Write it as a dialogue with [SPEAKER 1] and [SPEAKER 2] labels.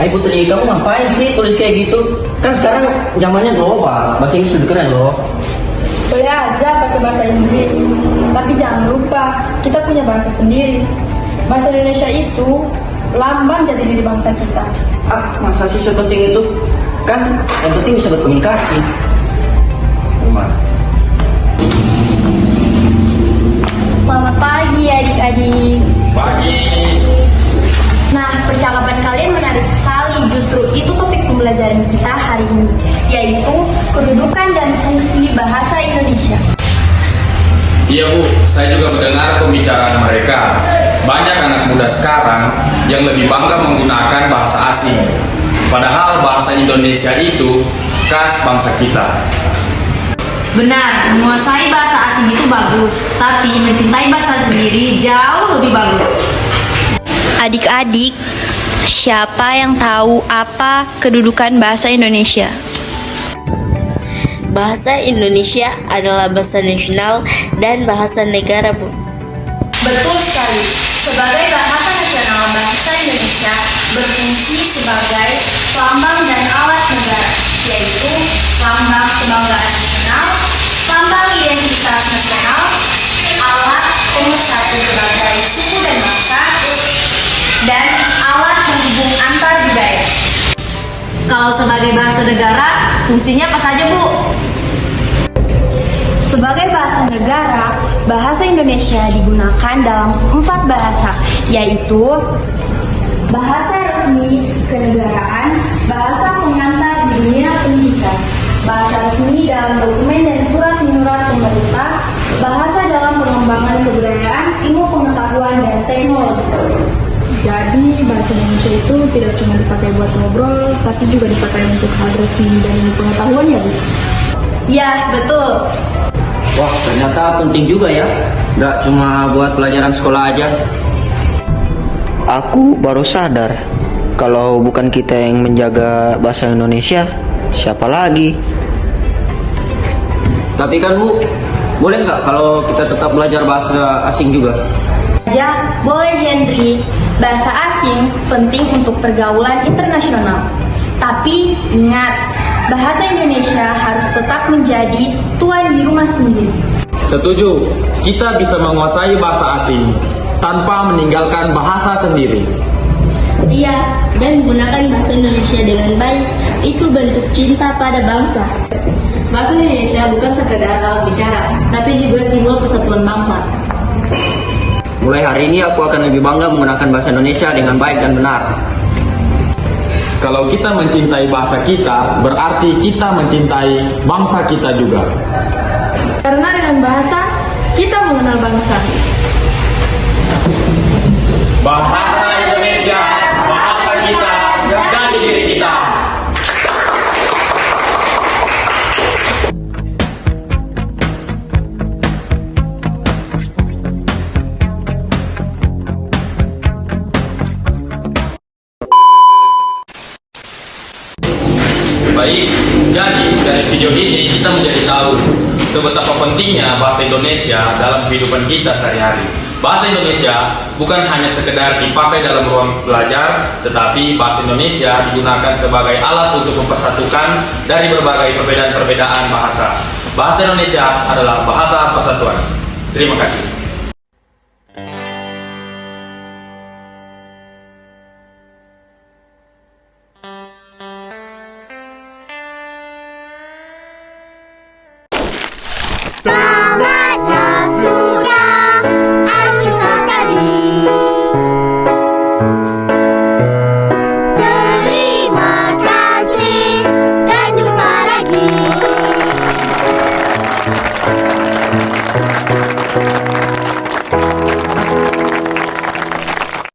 [SPEAKER 1] Hai Putri, kamu ngapain sih tulis kayak gitu? Kan sekarang zamannya global, bahasa Inggris udah keren loh.
[SPEAKER 2] Boleh aja pakai bahasa Inggris, tapi jangan lupa kita punya bahasa sendiri. Bahasa Indonesia itu lambang jati diri bangsa kita.
[SPEAKER 1] Ah, masa sih sepenting itu? Kan yang penting bisa berkomunikasi.
[SPEAKER 3] Selamat pagi adik-adik.
[SPEAKER 4] Pagi.
[SPEAKER 3] Nah, percakapan kalian menarik sekali. Justru itu topik pembelajaran kita hari ini, yaitu kedudukan dan fungsi bahasa Indonesia.
[SPEAKER 4] Iya Bu, saya juga mendengar pembicaraan mereka. Banyak anak muda sekarang yang lebih bangga menggunakan bahasa asing. Padahal bahasa Indonesia itu khas bangsa kita.
[SPEAKER 5] Benar, menguasai bahasa asing itu bagus, tapi mencintai bahasa sendiri jauh lebih bagus.
[SPEAKER 3] Adik-adik, siapa yang tahu apa kedudukan bahasa Indonesia?
[SPEAKER 6] Bahasa Indonesia adalah bahasa nasional dan bahasa negara, Bu.
[SPEAKER 5] Betul sekali, sebagai bahasa nasional bahasa Indonesia berfungsi sebagai lambang dan alat negara, yaitu lambang kebanggaan nasional, lambang identitas nasional, alat pemersatu berbagai suku dan bangsa, dan alat penghubung antar budaya. Kalau sebagai bahasa negara, fungsinya apa saja, Bu?
[SPEAKER 3] Sebagai bahasa negara, bahasa Indonesia digunakan dalam 4 bahasa, yaitu bahasa resmi kenegaraan, bahasa pengantar di dunia pendidikan, bahasa resmi dalam dokumen dan surat menyurat pemerintah, bahasa dalam pengembangan kebudayaan, ilmu pengetahuan, dan teknologi.
[SPEAKER 2] Jadi bahasa Indonesia itu tidak cuma dipakai buat ngobrol, tapi juga dipakai untuk hal resmi dan ilmu pengetahuan ya Bu?
[SPEAKER 3] Ya, betul.
[SPEAKER 1] Wah, ternyata penting juga ya. Nggak cuma buat pelajaran sekolah aja. Aku baru sadar, kalau bukan kita yang menjaga bahasa Indonesia, siapa lagi? Tapi kan Bu, boleh nggak kalau kita tetap belajar bahasa asing juga?
[SPEAKER 3] Ya, boleh Henry. Bahasa asing penting untuk pergaulan internasional. Tapi ingat, bahasa Indonesia harus tetap menjadi tuan di rumah sendiri.
[SPEAKER 4] Setuju, kita bisa menguasai bahasa asing tanpa meninggalkan bahasa sendiri.
[SPEAKER 6] Iya, dan menggunakan bahasa Indonesia dengan baik itu bentuk cinta pada bangsa.
[SPEAKER 5] Bahasa Indonesia bukan sekedar alat bicara, tapi juga simbol persatuan bangsa.
[SPEAKER 1] Mulai hari ini aku akan lebih bangga menggunakan bahasa Indonesia dengan baik dan benar.
[SPEAKER 4] Kalau kita mencintai bahasa kita, berarti kita mencintai bangsa kita juga.
[SPEAKER 2] Karena dengan bahasa, kita mengenal bangsa.
[SPEAKER 4] Bahasa Indonesia, bahasa kita, dan diri kita. Baik, jadi dari video ini kita menjadi tahu sebetapa pentingnya bahasa Indonesia dalam kehidupan kita sehari-hari. Bahasa Indonesia bukan hanya sekedar dipakai dalam ruang belajar, tetapi bahasa Indonesia digunakan sebagai alat untuk mempersatukan dari berbagai perbedaan-perbedaan bahasa. Bahasa Indonesia adalah bahasa persatuan. Terima kasih.